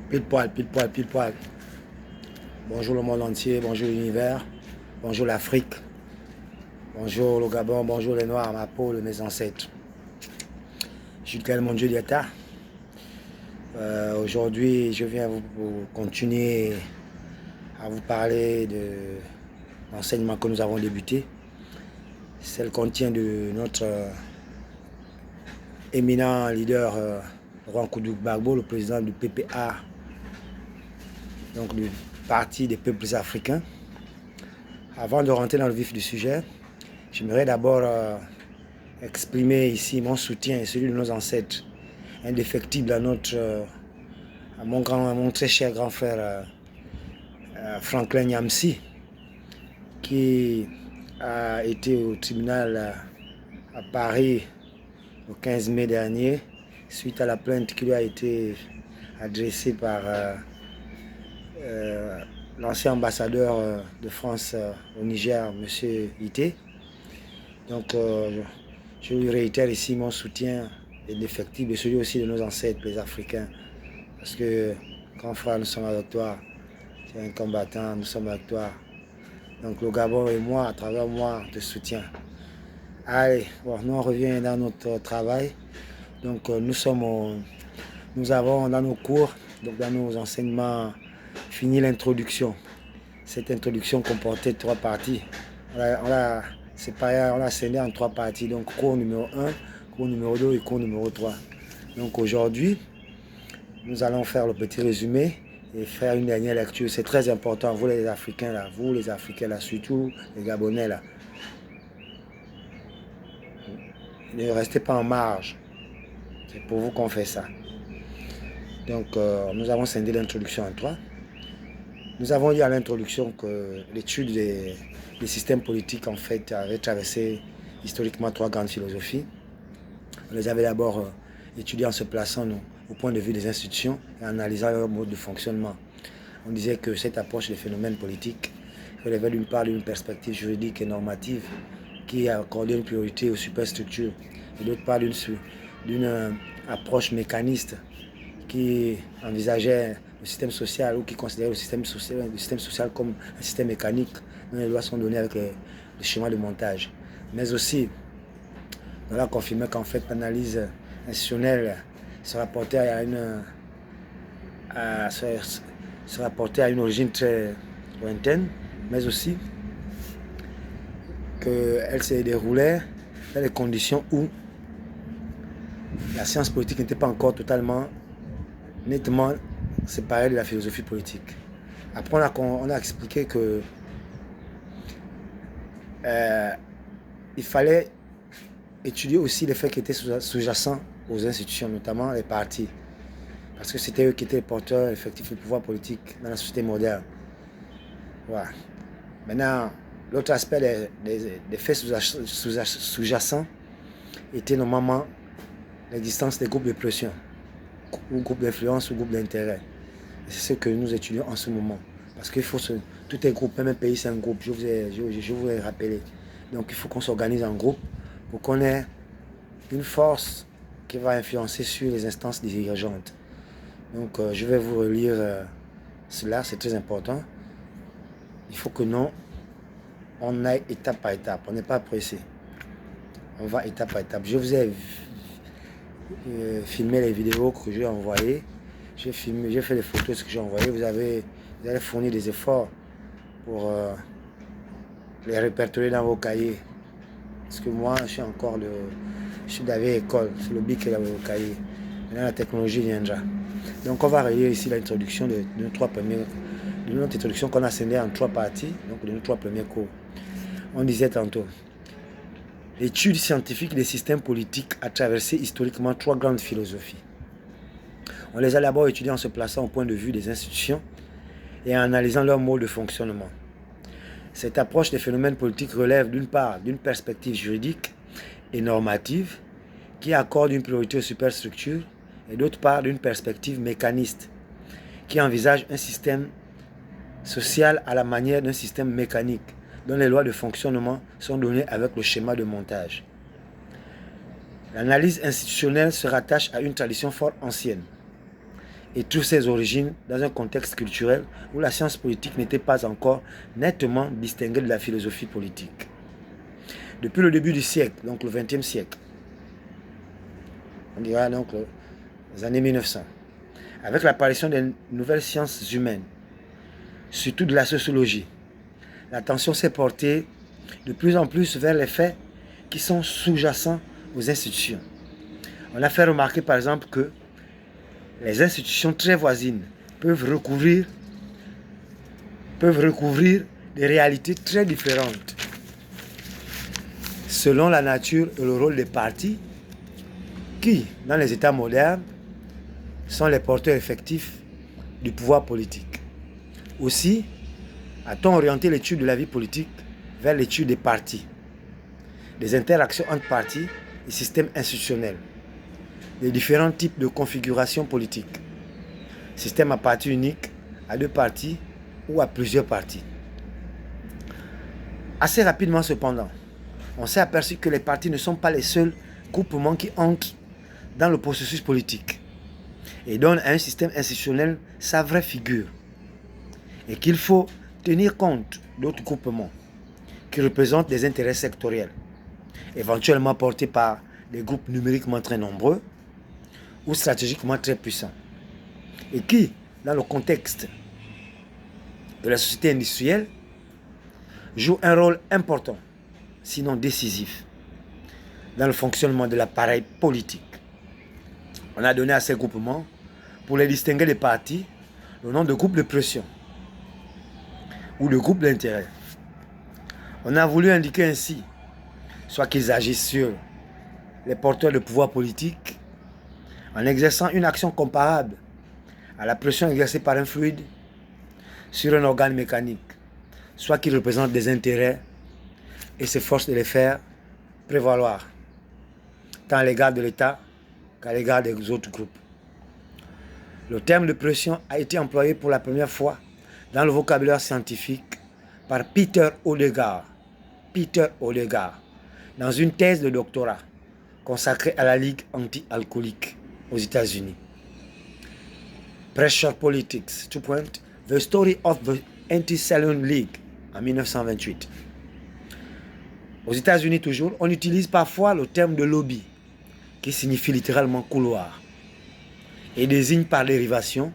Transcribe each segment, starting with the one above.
Pile poil, pile poil, pile poil. Bonjour le monde entier, bonjour l'univers, bonjour l'Afrique, bonjour le Gabon, bonjour les Noirs, ma peau, mes ancêtres. Je suis Tel Mon Julieta. Aujourd'hui, je viens vous continuer à vous parler de l'enseignement que nous avons débuté. Celle contient de notre éminent leader Laurent Gbagbo, le président du PPA, donc du Parti des peuples africains. Avant de rentrer dans le vif du sujet, j'aimerais d'abord exprimer ici mon soutien et celui de nos ancêtres, indéfectible à mon très cher grand frère Franklin Nyamsi, qui a été au tribunal à Paris le 15 mai dernier, suite à la plainte qui lui a été adressée par l'ancien ambassadeur de France au Niger, M. Ité. Donc, je lui réitère ici mon soutien indéfectible et celui aussi de nos ancêtres, les Africains. Parce que, grand frère, nous sommes avec toi. Tu es un combattant, nous sommes avec toi. Donc, le Gabon et moi, à travers moi, te soutient. Allez, bon, nous on revient dans notre travail. Donc, nous avons dans nos cours, donc dans nos enseignements, fini l'introduction. Cette introduction comportait 3 parties. On l'a séparé, on l'a scindé en 3 parties. Donc, cours numéro 1, cours numéro 2 et cours numéro 3. Donc, aujourd'hui, nous allons faire le petit résumé et faire une dernière lecture. C'est très important, vous les Africains là, surtout les Gabonais là. Ne restez pas en marge. C'est pour vous qu'on fait ça. Donc, nous avons scindé l'introduction en 3. Nous avons dit à l'introduction que l'étude des systèmes politiques, en fait, avait traversé historiquement 3 grandes philosophies. On les avait d'abord étudiées en se plaçant au point de vue des institutions et en analysant leur mode de fonctionnement. On disait que cette approche des phénomènes politiques relevait d'une part d'une perspective juridique et normative qui accordait une priorité aux superstructures et d'autre part d'une approche mécaniste qui envisageait le système social ou qui considérait le système social comme un système mécanique dont les lois sont données avec le schéma de montage. Mais aussi, on a confirmé qu'en fait l'analyse institutionnelle se rapportait à une origine très lointaine, mais aussi qu'elle se déroulait dans les conditions où la science politique n'était pas encore totalement, nettement séparée de la philosophie politique. Après, on a expliqué que il fallait étudier aussi les faits qui étaient sous-jacents aux institutions, notamment les partis. Parce que c'était eux qui étaient les porteurs effectifs du pouvoir politique dans la société moderne. Voilà. Maintenant, l'autre aspect des faits sous-jacents était normalement l'existence des groupes de pression, ou groupes d'influence, ou groupes d'intérêt. C'est ce que nous étudions en ce moment. Parce qu'il faut tout est groupe, même un pays c'est un groupe, je vous ai rappelé. Donc il faut qu'on s'organise en groupe pour qu'on ait une force qui va influencer sur les instances dirigeantes. Donc je vais vous relire cela, c'est très important. Il faut que nous, on aille étape par étape, on n'est pas pressé. On va étape par étape. Je vous ai filmé les vidéos que j'ai envoyées. J'ai fait les photos de ce que j'ai envoyé. Vous allez fournir des efforts pour les répertorier dans vos cahiers. Parce que moi, je suis de la vieille école. C'est le bic qui est dans vos cahiers. Maintenant, la technologie viendra. Donc, on va relire ici l'introduction de notre introduction qu'on a scindée en 3 parties, donc de nos 3 premiers cours. On disait tantôt, l'étude scientifique des systèmes politiques a traversé historiquement 3 grandes philosophies. On les a d'abord étudiées en se plaçant au point de vue des institutions et en analysant leur mode de fonctionnement. Cette approche des phénomènes politiques relève d'une part d'une perspective juridique et normative qui accorde une priorité aux superstructures et d'autre part d'une perspective mécaniste qui envisage un système social à la manière d'un système mécanique dont les lois de fonctionnement sont données avec le schéma de montage. L'analyse institutionnelle se rattache à une tradition fort ancienne et trouve ses origines dans un contexte culturel où la science politique n'était pas encore nettement distinguée de la philosophie politique. Depuis le début du siècle, donc le XXe siècle, on dira donc les années 1900, avec l'apparition des nouvelles sciences humaines, surtout de la sociologie, l'attention s'est portée de plus en plus vers les faits qui sont sous-jacents aux institutions. On a fait remarquer par exemple que les institutions très voisines peuvent recouvrir des réalités très différentes selon la nature et le rôle des partis qui, dans les États modernes, sont les porteurs effectifs du pouvoir politique. Aussi, a-t-on orienté l'étude de la vie politique vers l'étude des partis, des interactions entre partis et systèmes institutionnels, des différents types de configurations politiques, système à parti unique, à deux partis ou à plusieurs partis. Assez rapidement cependant, on s'est aperçu que les partis ne sont pas les seuls groupements qui entrent dans le processus politique et donnent à un système institutionnel sa vraie figure, et qu'il faut tenir compte d'autres groupements qui représentent des intérêts sectoriels, éventuellement portés par des groupes numériquement très nombreux ou stratégiquement très puissants, et qui, dans le contexte de la société industrielle, jouent un rôle important, sinon décisif, dans le fonctionnement de l'appareil politique. On a donné à ces groupements, pour les distinguer des partis, le nom de groupe de pression ou de groupe d'intérêt. On a voulu indiquer ainsi, soit qu'ils agissent sur les porteurs de pouvoir politique, en exerçant une action comparable à la pression exercée par un fluide sur un organe mécanique, soit qu'ils représentent des intérêts et s'efforcent de les faire prévaloir, tant à l'égard de l'État qu'à l'égard des autres groupes. Le terme de pression a été employé pour la première fois dans le vocabulaire scientifique par Peter Odegaard, dans une thèse de doctorat consacrée à la Ligue anti-alcoolique aux États-Unis. Pressure Politics, 2 points, The Story of the Anti-Saloon League, en 1928. Aux États-Unis toujours, on utilise parfois le terme de lobby, qui signifie littéralement couloir, et désigne par dérivation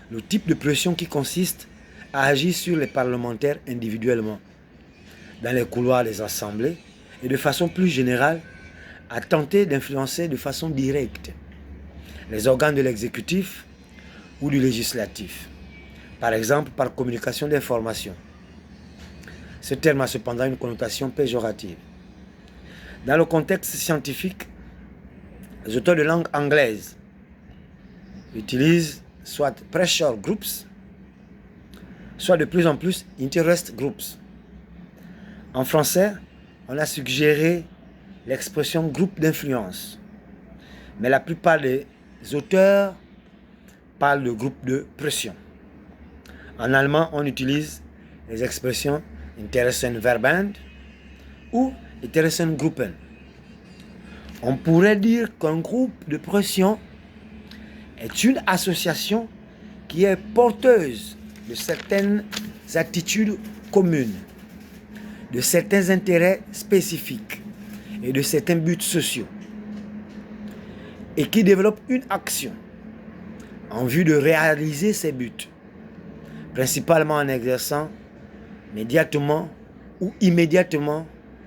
le type de pression qui consiste à agir sur les parlementaires individuellement, dans les couloirs des assemblées, et de façon plus générale, à tenter d'influencer de façon directe les organes de l'exécutif ou du législatif, par exemple par communication d'informations. Ce terme a cependant une connotation péjorative. Dans le contexte scientifique, les auteurs de langue anglaise utilisent soit pressure groups, soit de plus en plus interest groups. En français, on a suggéré l'expression groupe d'influence, mais la plupart des auteurs parlent de groupe de pression. En allemand, on utilise les expressions Interessenverband ou Interessengruppen. On pourrait dire qu'un groupe de pression est une association qui est porteuse de certaines attitudes communes, de certains intérêts spécifiques et de certains buts sociaux, et qui développe une action en vue de réaliser ces buts, principalement en exerçant médiatement ou immédiatement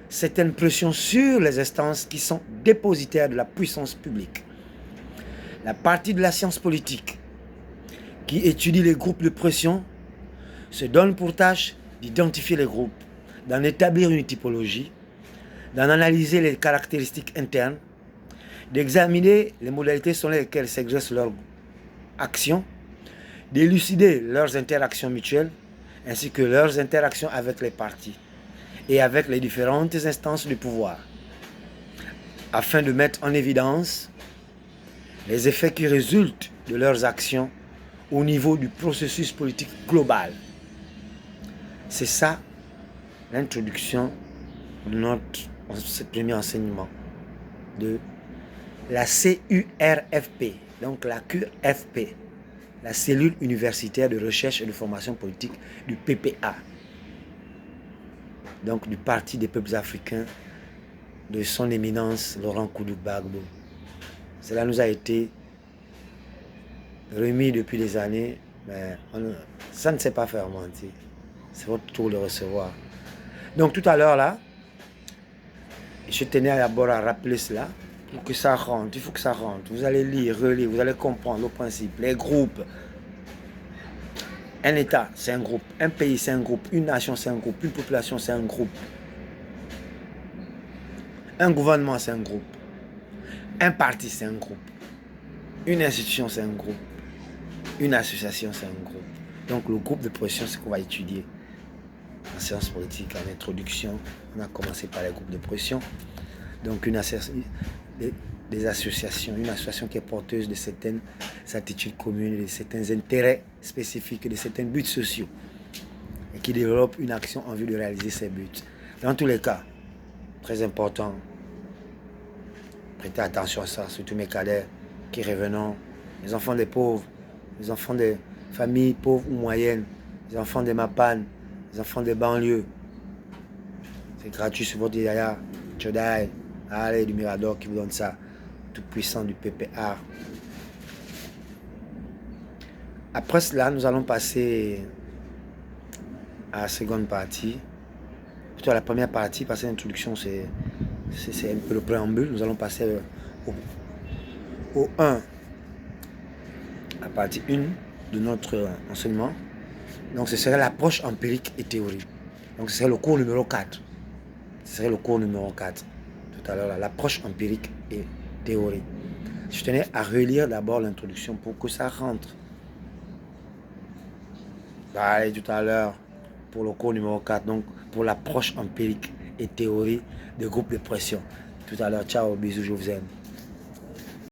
certaines pressions sur les instances qui sont dépositaires de la puissance publique. La partie de la science politique qui étudie les groupes de pression se donne pour tâche d'identifier les groupes, d'en établir une typologie, d'en analyser les caractéristiques internes, d'examiner les modalités selon lesquelles s'exercent leurs actions, d'élucider leurs interactions mutuelles, ainsi que leurs interactions avec les partis et avec les différentes instances du pouvoir, afin de mettre en évidence les effets qui résultent de leurs actions au niveau du processus politique global. C'est ça l'introduction de notre premier enseignement de la CURFP, donc la QFP, la cellule universitaire de recherche et de formation politique du PPA, donc du Parti des peuples africains de son éminence Laurent Koudou-Gbagbo. Cela nous a été remis depuis des années, mais ça ne sait pas faire mentir. C'est votre tour de recevoir. Donc tout à l'heure là, je tenais d'abord à rappeler cela, pour que ça rentre, il faut que ça rentre. Vous allez lire, relire, vous allez comprendre le principe, les groupes. Un État, c'est un groupe. Un pays, c'est un groupe. Une nation, c'est un groupe. Une population, c'est un groupe. Un gouvernement, c'est un groupe. Un parti, c'est un groupe. Une institution, c'est un groupe. Une association, c'est un groupe. Donc le groupe de pression, c'est qu'on va étudier en sciences politiques, en introduction. On a commencé par les groupes de pression. Donc des associations, une association qui est porteuse de certaines attitudes communes, de certains intérêts spécifiques, de certains buts sociaux et qui développe une action en vue de réaliser ces buts. Dans tous les cas, très important, prêtez attention à ça, surtout mes cadets qui revenons, les enfants des pauvres, les enfants des familles pauvres ou moyennes, les enfants des Mapan, les enfants des banlieues. C'est gratuit sur votre Yaya, Chodai, allez du Mirador qui vous donne ça, tout puissant du PPA. Après cela, nous allons passer à la seconde partie. Plutôt à la première partie, passer l'introduction, c'est un peu le préambule. Nous allons passer au 1, la partie 1 de notre enseignement. Donc ce serait l'approche empirique et théorique. Donc ce serait le cours numéro 4. Ce serait le cours numéro 4. Tout à l'heure, l'approche empirique et théorique. Je tenais à relire d'abord l'introduction pour que ça rentre. Allez, tout à l'heure, pour le cours numéro 4, donc pour l'approche empirique et théorie des groupes de pression. Tout à l'heure, ciao, bisous, je vous aime.